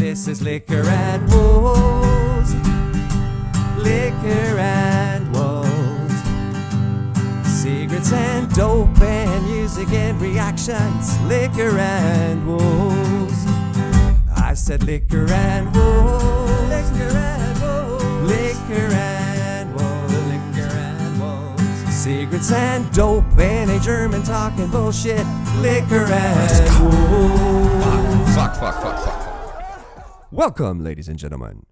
This is Liquor and Wolves. Liquor and Wolves. Secrets and dope and music and reactions. Liquor and Wolves. I said liquor and wolves. Liquor and wolves. Liquor and wolves. Liquor and wolves. Secrets and dope and a German talking bullshit. Liquor and wolves. Fuck. Welcome, ladies and gentlemen.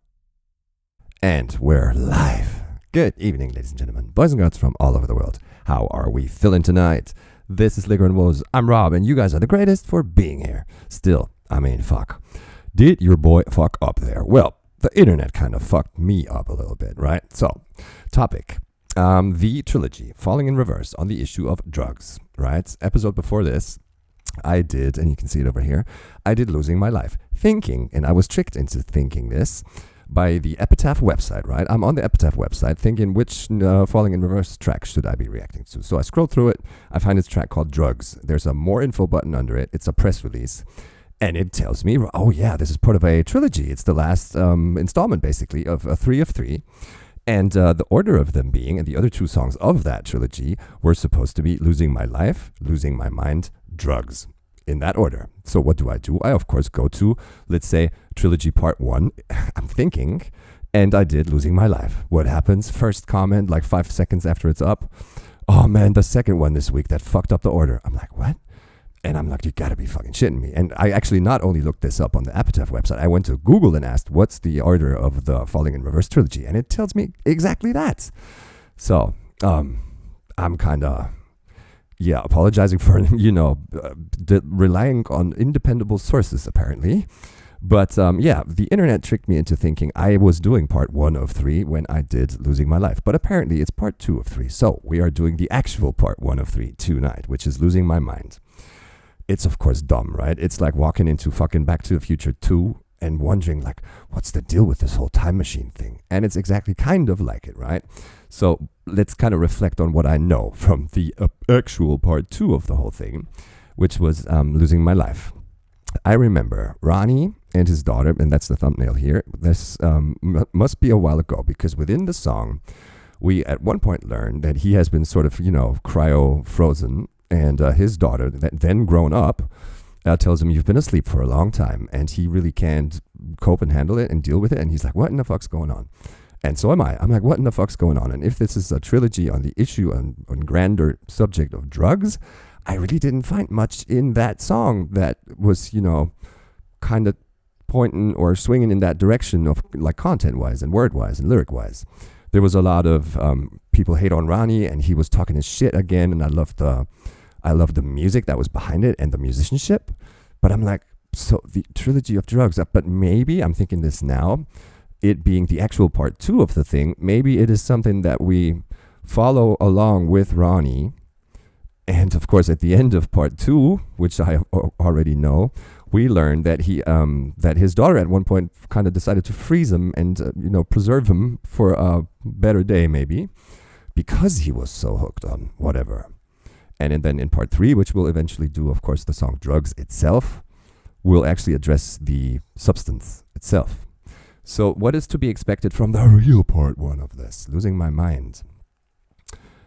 And we're live. Good evening, ladies and gentlemen, boys and girls from all over the world. How are we feeling tonight? This is Liquor and Wolves. I'm Rob, and you guys are the greatest for being here. Still, I mean, fuck. Did your boy fuck up there? Well, the internet kind of fucked me up a little bit, right? So, topic. The Trilogy, falling in reverse on the issue of drugs, right? Episode before this, I did, and you can see it over here, I did Losing My Life. Thinking, and I was tricked into thinking this, by the Epitaph website, right? I'm on the Epitaph website thinking which falling in reverse track should I be reacting to. So I scroll through it. I find this track called D.R.U.G.S. There's a more info button under it. It's a press release. And it tells me, oh yeah, this is part of a trilogy. It's the last installment, basically, of a 3 of 3. And the order of them being, and the other two songs of that trilogy were supposed to be Losing My Life, Losing My Mind, D.R.U.G.S. In that order. So what do? I, of course, go to, let's say, Trilogy Part 1. I'm thinking, and I did Losing My Life. What happens? First comment, like 5 seconds after it's up. Oh man, the second one this week, that fucked up the order. I'm like, what? And I'm like, you gotta be fucking shitting me. And I actually not only looked this up on the Epitaph website, I went to Google and asked, what's the order of the Falling in Reverse trilogy? And it tells me exactly that. So, I'm kind of, apologizing for, relying on independable sources, apparently. But, the internet tricked me into thinking I was doing part 1 of 3 when I did Losing My Life. But apparently it's part 2 of 3. So we are doing the actual part 1 of 3 tonight, which is Losing My Mind. It's, of course, dumb, right? It's like walking into fucking Back to the Future 2 and wondering, like, what's the deal with this whole time machine thing? And it's exactly kind of like it, right? So let's kind of reflect on what I know from the actual part 2 of the whole thing, which was Losing My Life. I remember Ronnie and his daughter, and that's the thumbnail here. This must be a while ago, because within the song, we at one point learned that he has been sort of, cryo-frozen, and his daughter, then grown up, tells him, you've been asleep for a long time, and he really can't cope and handle it and deal with it, and he's like, what in the fuck's going on? And so am I. I'm like, what in the fuck's going on? And if this is a trilogy on the issue on grander subject of drugs, I really didn't find much in that song that was, kind of pointing or swinging in that direction of, like, content-wise and word-wise and lyric-wise. There was a lot of people hate on Ronnie, and he was talking his shit again, and I loved the music that was behind it and the musicianship. But I'm like, so the Trilogy of D.R.U.G.S, but maybe, I'm thinking this now, it being the actual part 2 of the thing, maybe it is something that we follow along with Ronnie. And of course, at the end of part 2, which I already know, we learned that that his daughter at one point kind of decided to freeze him and preserve him for a better day, maybe, because he was so hooked on whatever. And then in part 3, which we'll eventually do, of course, the song D.R.U.G.S itself, we'll actually address the substance itself. So what is to be expected from the real part 1 of this, Losing My Mind?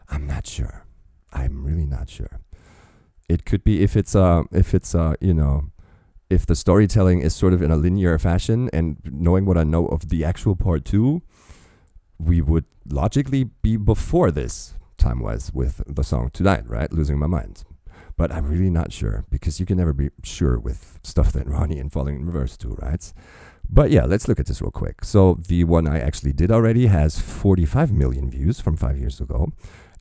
I'm not sure. I'm really not sure. It could be if the storytelling is sort of in a linear fashion, and knowing what I know of the actual part 2, we would logically be before this time-wise with the song tonight, right? Losing My Mind. But I'm really not sure, because you can never be sure with stuff that Ronnie and Falling in Reverse do, right? But yeah, let's look at this real quick. So the one I actually did already has 45 million views from 5 years ago.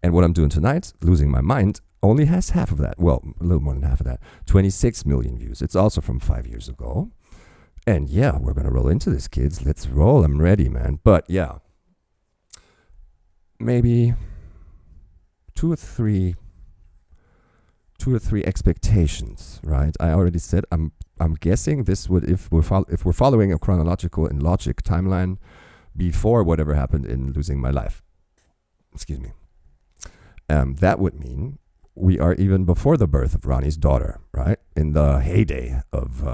And what I'm doing tonight, Losing My Mind, only has half of that. Well, a little more than half of that. 26 million views. It's also from 5 years ago. And yeah, we're going to roll into this, kids. Let's roll. I'm ready, man. But yeah, maybe two or three expectations, right? I already said I'm guessing this would, if we're following a chronological and logic timeline before whatever happened in Losing My Life. Excuse me. That would mean we are even before the birth of Ronnie's daughter, right? In the heyday of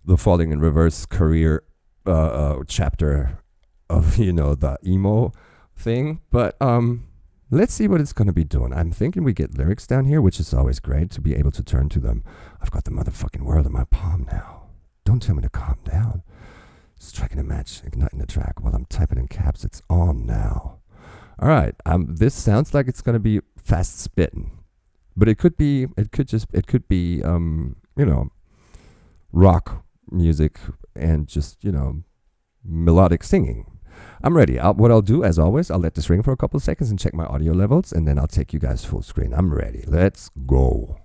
the Falling in Reverse career chapter of, the emo thing. But let's see what it's going to be doing. I'm thinking we get lyrics down here, which is always great to be able to turn to them. I've got the motherfucking world in my palm now. Don't tell me to calm down. Striking a match, igniting the track while I'm typing in caps. It's on now. All right. This sounds like it's going to be fast spitting, but it could be rock music and just, melodic singing. I'm ready. What I'll do, as always, I'll let this ring for a couple of seconds and check my audio levels, and then I'll take you guys full screen. I'm ready. Let's go.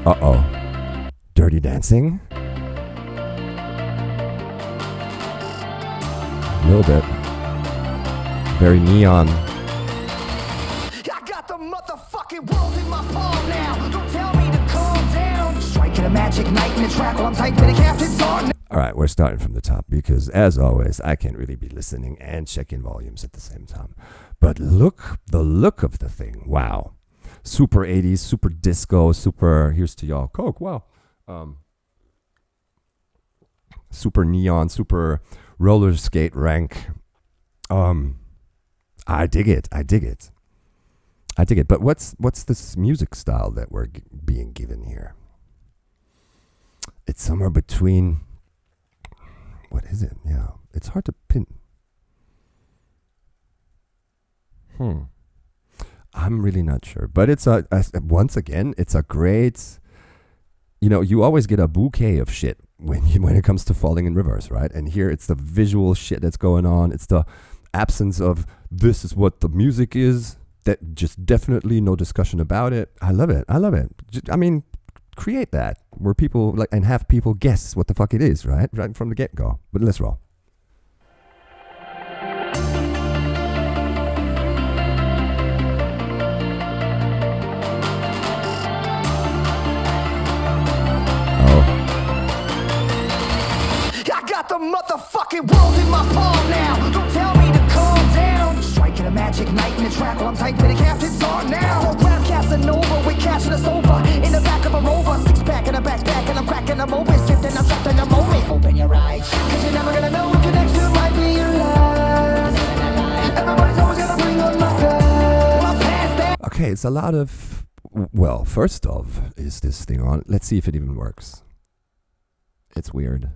Uh-oh. Dirty Dancing? A little bit. Very neon. I got the motherfucking world in my palm now. Don't tell me to calm down. Striking a magic night in the track while I'm typing the captain's on. All right, we're starting from the top because, as always, I can't really be listening and checking volumes at the same time. But the look of the thing, wow. Super 80s, super disco, super, here's to y'all, Coke, wow. Super neon, super roller skate rank. I dig it. But what's this music style that we're being given here? It's somewhere between, what is it? Yeah, it's hard to pin. I'm really not sure, but it's once again, it's a great, you always get a bouquet of shit when it comes to Falling in Reverse, right? And here it's the visual shit that's going on. It's the absence of this is what the music is. That just definitely no discussion about it. I love it. Create that where people and have people guess what the fuck it is, right from the get-go. But let's roll. The motherfucking world in my palm now. Don't tell me to calm down. Striking a magic night in the track while I'm typing the captain's on now. Grab Casanova, we cashing us over in the back of a Rover. Six pack in a backpack and I'm cracking them open. Shifting, I'm trapped in a moment. Open your eyes, cause you're never gonna know if your next two might be your last. Everybody's always gonna bring on my past. Well, past that. Okay, it's a lot of, well, first off, is this thing on? Let's see if it even works. It's weird.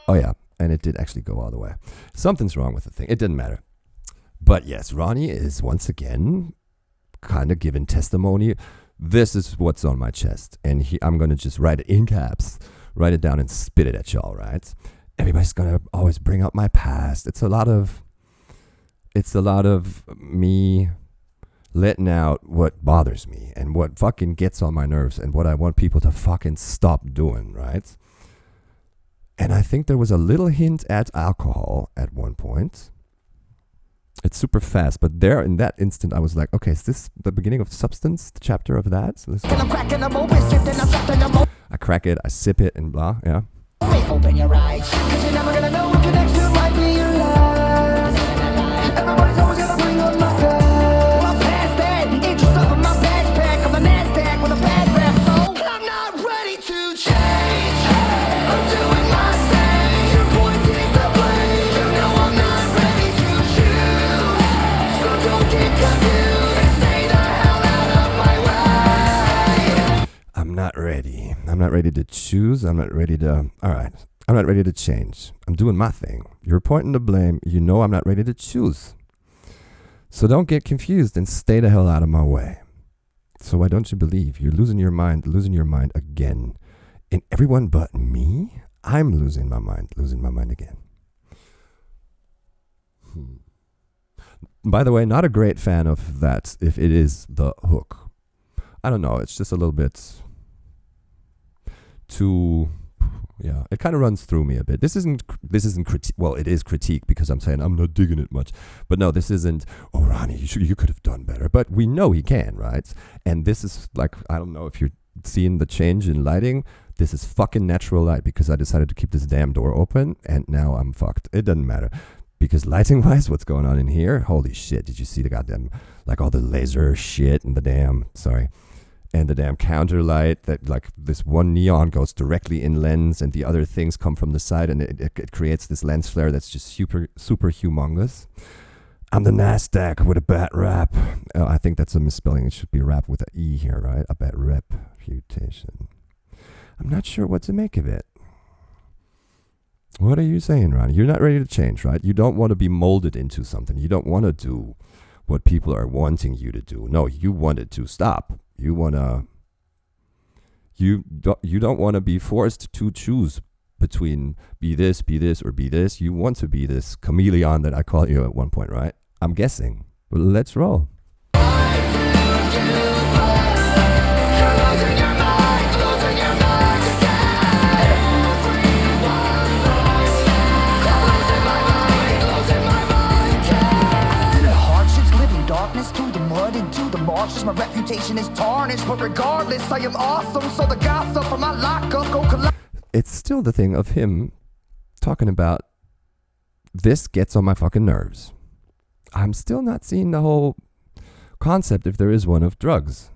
Oh, yeah, and it did actually go all the way. Something's wrong with the thing. It didn't matter. But yes, Ronnie is once again kind of giving testimony. This is what's on my chest. And I'm going to just write it in caps, write it down and spit it at y'all, right? Everybody's going to always bring up my past. It's a lot of me letting out what bothers me and what fucking gets on my nerves and what I want people to fucking stop doing, right? And I think there was a little hint at alcohol at one point. It's super fast, but there in that instant, I was like, okay, is this the beginning of Substance, the chapter of that? So I crack it, I sip it, and blah, yeah. Open your eyes, cause you're never gonna know if your next two might be your last. Everybody's always gonna bring on my past. Well, past that, interest up in my backpack on the NASDAQ with a bad rap, so I'm not ready to change. I'm doing my thing. You're pointing the blame. You know I'm not ready to choose. So don't get confused and stay the hell out of my way. I'm not ready. I'm not ready to choose. I'm not ready to, all right. I'm not ready to change. I'm doing my thing. You're pointing the blame. You know I'm not ready to choose. So don't get confused and stay the hell out of my way. So why don't you believe? You're losing your mind again. And everyone but me, I'm losing my mind again. By the way, not a great fan of that if it is the hook. I don't know, it's just a little bit too, yeah, it kind of runs through me a bit. This isn't critique. Well, it is critique because I'm saying I'm not digging it much. But no, this isn't, oh, Ronnie, you could have done better. But we know he can, right? And this is like, I don't know if you're seeing the change in lighting. This is fucking natural light because I decided to keep this damn door open and now I'm fucked. It doesn't matter. Because lighting-wise, what's going on in here? Holy shit, did you see the goddamn, like all the laser shit and the damn, sorry. and the damn counter light that like this one neon goes directly in lens and the other things come from the side, and it creates this lens flare that's just super humongous. I'm the NASDAQ with a bad rap. I think that's a misspelling. It should be rap with an E here, right? A bad reputation. I'm not sure what to make of it. What are you saying, Ronnie? You're not ready to change, right? You don't want to be molded into something. You don't want to do what people are wanting you to do. No, you want it to stop. You don't want to be forced to choose between be this, or be this. You want to be this chameleon that I called you at one point, right? I'm guessing. Well, let's roll. My reputation is tarnished, but regardless, I am awesome. So the gossip from my lockup go collect. It's still the thing of him talking about this gets on my fucking nerves. I'm still not seeing the whole concept, if there is one, of drugs.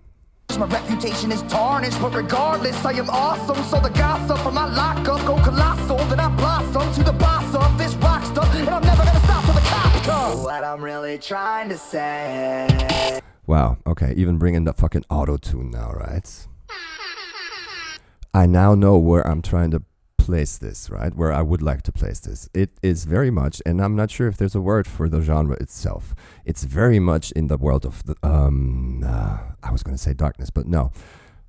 My reputation is tarnished, but regardless, I am awesome. So the gossip from my lockup go colossal. Then I blossom to the boss of this rock stuff, and I'm never gonna stop till the cops come. What I'm really trying to say. Wow, okay, even bringing the fucking auto-tune now, right? I now know where I'm trying to place this, right? Where I would like to place this. It is very much, and I'm not sure if there's a word for the genre itself. It's very much in the world of the, I was going to say darkness, but no.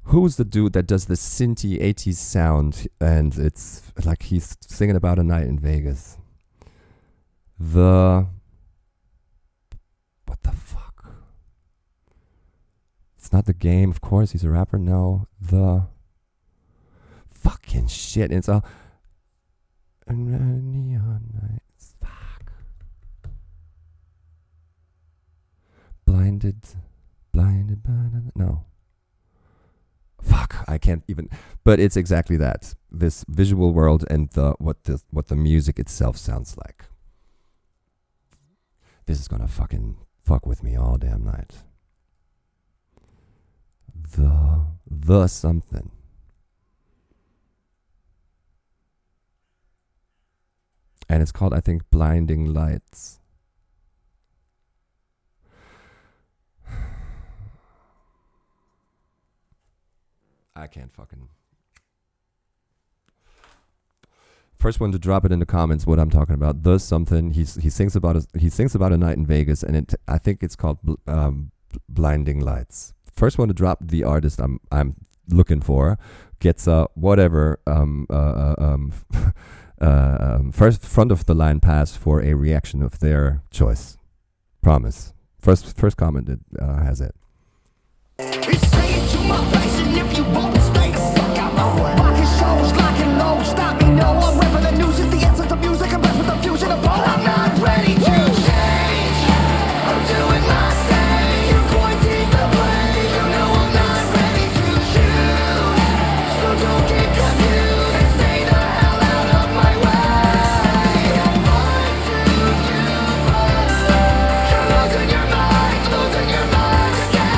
Who's the dude that does the synthy 80s sound, and it's like he's singing about a night in Vegas? What the fuck? It's not The Game, of course. He's a rapper. No, the fucking shit. And it's all neon nights. Fuck. Blinded by no. Fuck. I can't even. But it's exactly that. This visual world and what the music itself sounds like. This is gonna fucking fuck with me all damn night. The something. And it's called, I think, Blinding Lights. I can't fucking. First one to drop it in the comments what I'm talking about. The something. He sings about a night in Vegas, and I think it's called Blinding Lights. First one to drop the artist I'm looking for gets whatever first front of the line pass for a reaction of their choice. Promise. First comment that has it. Say it to my face, and if you won't stay the fuck out my way. Rockin' shows, locking low, stop me, no. I'm rapping the news, it's the essence of music. I'm with the fusion of all. I'm not ready to change. I'm doing my thing. You're pointing the blame. You know I'm not ready to choose. So don't get confused and stay the hell out of my way. Mind to you, you're losing your mind, losing your mind again.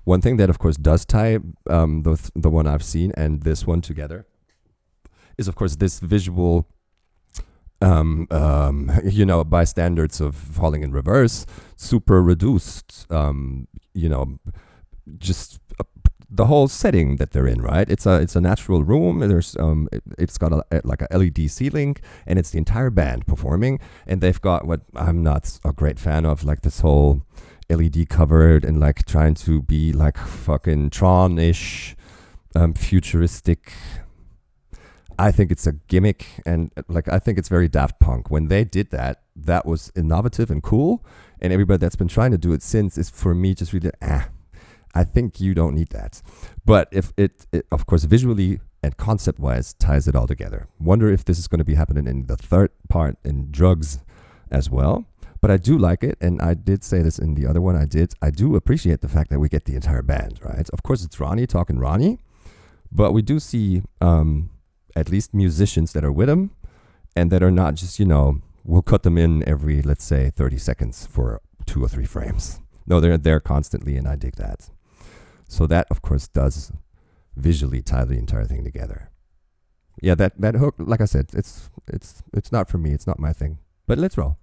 One thing that, of course, does tie the one I've seen and this one together is, of course, this visual, by standards of Falling in Reverse, super reduced, just the whole setting that they're in, right? It's a natural room. There's it's got a LED ceiling, and it's the entire band performing, and they've got what I'm not a great fan of, like this whole LED covered and like trying to be like fucking Tron-ish, futuristic. I think it's a gimmick, and like I think it's very Daft Punk. When they did that, that was innovative and cool, and everybody that's been trying to do it since is, for me, just really I think you don't need that. But if it of course visually and concept wise ties it all together. Wonder if this is going to be happening in the third part in Drugs as well. But I do like it, and I did say this in the other one I did. I do appreciate the fact that we get the entire band, right? Of course, it's Ronnie talking Ronnie, but we do see at least musicians that are with him and that are not just, we'll cut them in every, let's say, 30 seconds for 2 or 3 frames. No, they're there constantly, and I dig that. So that, of course, does visually tie the entire thing together. Yeah, that hook, like I said, it's not for me. It's not my thing. But let's roll.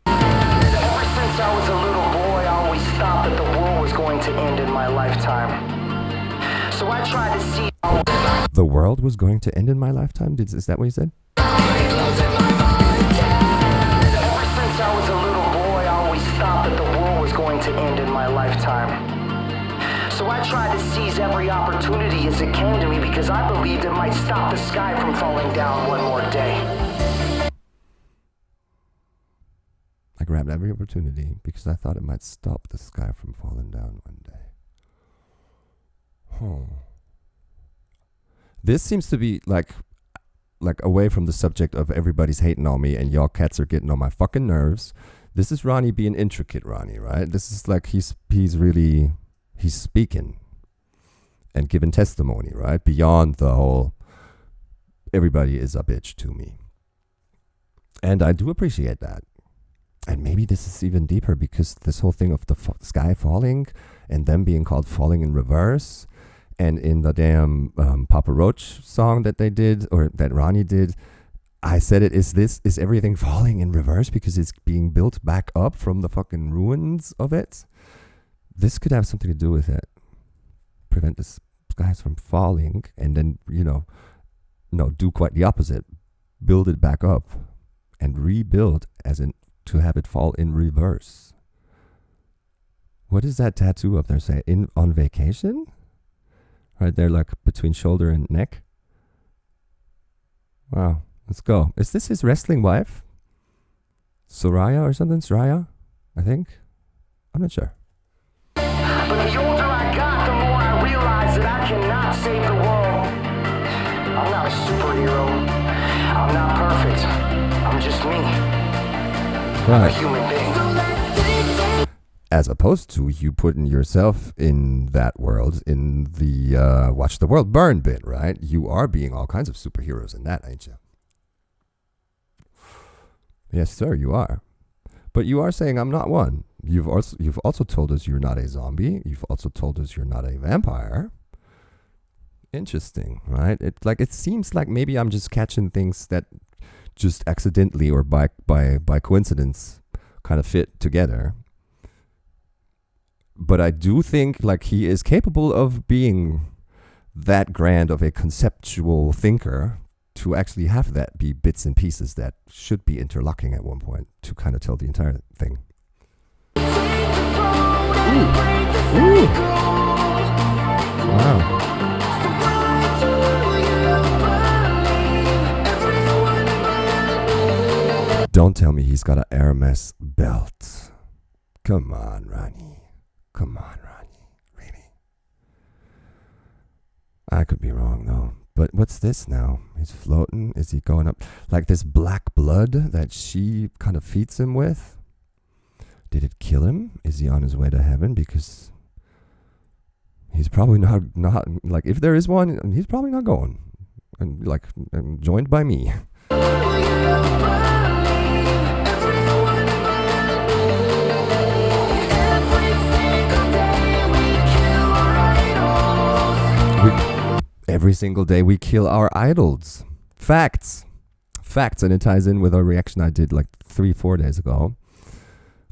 Ever since I was a little boy, I always thought that the world was going to end in my lifetime. So I tried to see how The world was going to end in my lifetime? Is that what you said? Ever since I was a little boy, I always thought that the world was going to end in my lifetime. So I tried to seize every opportunity as it came to me because I believed it might stop the sky from falling down one more day. I grabbed every opportunity because I thought it might stop the sky from falling down one day. This seems to be like away from the subject of everybody's hating on me and y'all cats are getting on my fucking nerves. This is Ronnie being intricate, Ronnie, right? This is like he's speaking and giving testimony, right? Beyond the whole everybody is a bitch to me. And I do appreciate that. And maybe this is even deeper because this whole thing of the sky falling and them being called falling in reverse, and in the damn Papa Roach song that they did, or that Ronnie did, I said is everything falling in reverse because it's being built back up from the fucking ruins of it? This could have something to do with it. Prevent the skies from falling, and then, do quite the opposite. Build it back up and rebuild, as in to have it fall in reverse. What does that tattoo up there say? On vacation? Right there, like between shoulder and neck. Wow, let's go. Is this his wrestling wife? Soraya or something? Soraya, I think. I'm not sure. But the older I got, the more I realized that I cannot save the world. I'm not a superhero. I'm not perfect. I'm just me. Right. A human being. As opposed to you putting yourself in that world, in the watch the world burn bit, right? You are being all kinds of superheroes in that, ain't you? Yes, sir, you are. But you are saying I'm not one. You've also told us you're not a zombie. You've also told us you're not a vampire. Interesting, right? It seems like maybe I'm just catching things that just accidentally or by coincidence kind of fit together. But I do think like he is capable of being that grand of a conceptual thinker to actually have that be bits and pieces that should be interlocking at one point to kind of tell the entire thing. Ooh. Wow. Don't tell me he's got an Hermes belt. Come on, Ronnie. Come on, Ronnie. Really? I could be wrong, though. But what's this now? He's floating. Is he going up? Like this black blood that she kind of feeds him with? Did it kill him? Is he on his way to heaven? Because he's probably not like, if there is one, he's probably not going. And joined by me. Every single day we kill our idols. Facts. And it ties in with a reaction I did like 3-4 days ago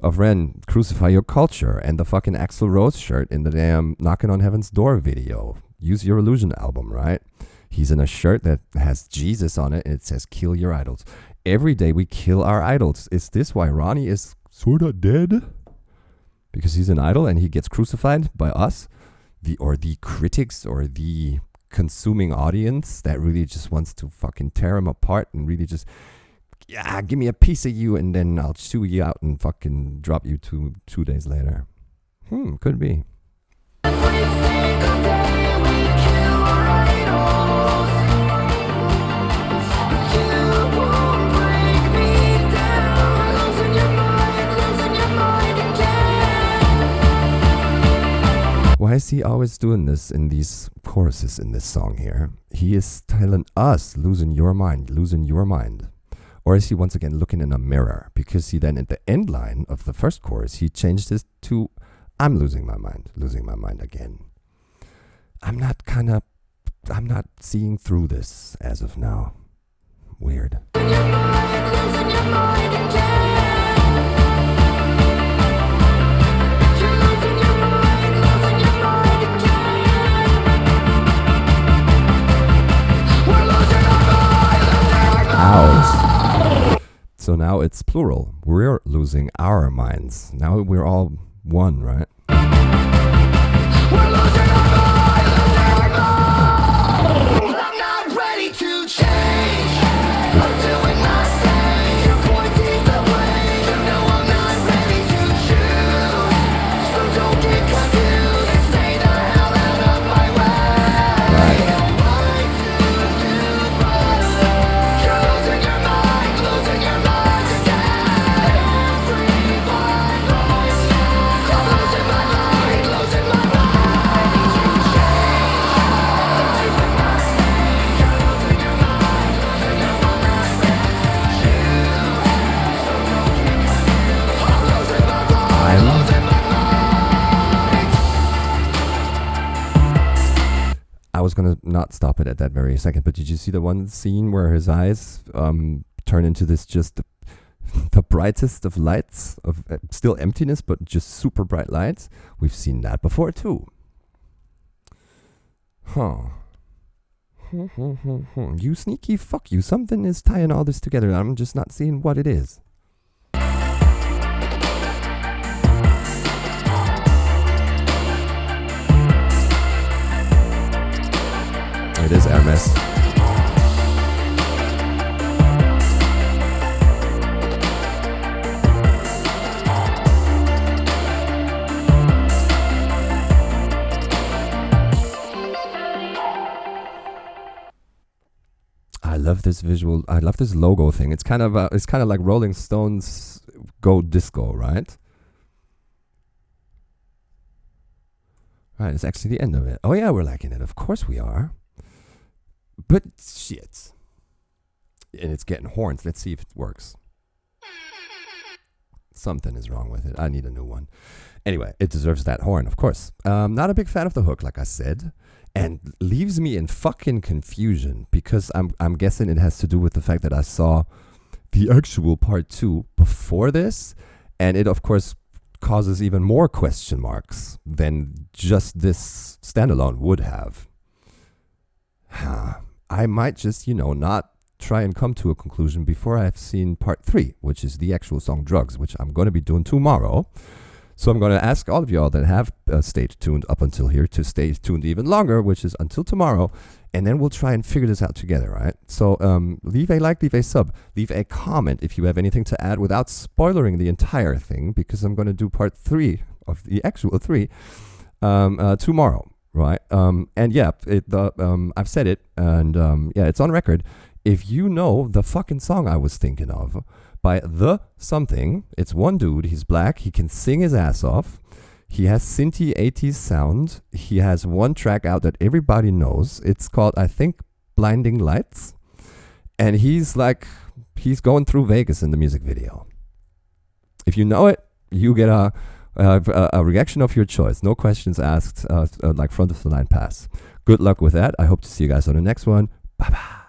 of Ren, Crucify Your Culture, and the fucking Axl Rose shirt in the damn Knocking on Heaven's Door video. Use Your Illusion album, right? He's in a shirt that has Jesus on it and it says kill your idols. Every day we kill our idols. Is this why Ronnie is sort of dead? Because he's an idol and he gets crucified by us? The critics or the consuming audience that really just wants to fucking tear him apart and really just, yeah, give me a piece of you and then I'll chew you out and fucking drop you two days later. Could be. Every single day we kill our idols. You won't break me down. Losing your mind again. Why is he always doing this in these choruses in this song here? He is telling us, losing your mind. Or is he once again looking in a mirror? Because he then, at the end line of the first chorus, he changed this to, I'm losing my mind again. I'm not seeing through this as of now. Weird. Ours. So now it's plural. We're losing our minds. Now we're all one, right? We're losing our minds. I'm not ready to change. I'm doing my thing. You're pointing the way. You know I'm not ready to choose. So don't get confused. Stay the hell out of my way. Right. Why do you bother? You're losing your mind again. Everyone knows now. I'm losing my mind, losing my mind. I was gonna not stop it at that very second, but did you see the one scene where his eyes turn into this just the brightest of lights, of still emptiness, but just super bright lights? We've seen that before too. Huh. You sneaky fuck you. Something is tying all this together. I'm just not seeing what it is. It is Hermes. I love this visual. I love this logo thing. It's kind of like Rolling Stones Go Disco, right? Right, it's actually the end of it. Oh yeah, we're liking it. Of course we are. But shit. And it's getting horns. Let's see if it works. Something is wrong with it. I need a new one. Anyway, it deserves that horn, of course. Not a big fan of the hook, like I said. And leaves me in fucking confusion. Because I'm guessing it has to do with the fact that I saw the actual part 2 before this. And it, of course, causes even more question marks than just this standalone would have. I might just, not try and come to a conclusion before I've seen part 3, which is the actual song Drugs, which I'm going to be doing tomorrow. So I'm going to ask all of y'all that have stayed tuned up until here to stay tuned even longer, which is until tomorrow. And then we'll try and figure this out together, right? So leave a like, leave a sub, leave a comment if you have anything to add without spoiling the entire thing, because I'm going to do part 3 of the actual 3 tomorrow. Right. And yeah, I've said it, and yeah, it's on record. If you know the fucking song I was thinking of by The Something, it's one dude, he's black, he can sing his ass off, he has synthy 80s sound, he has one track out that everybody knows. It's called, I think, Blinding Lights, and he's going through Vegas in the music video. If you know it, you get a reaction of your choice. No questions asked, like front of the line pass. Good luck with that. I hope to see you guys on the next one. Bye-bye.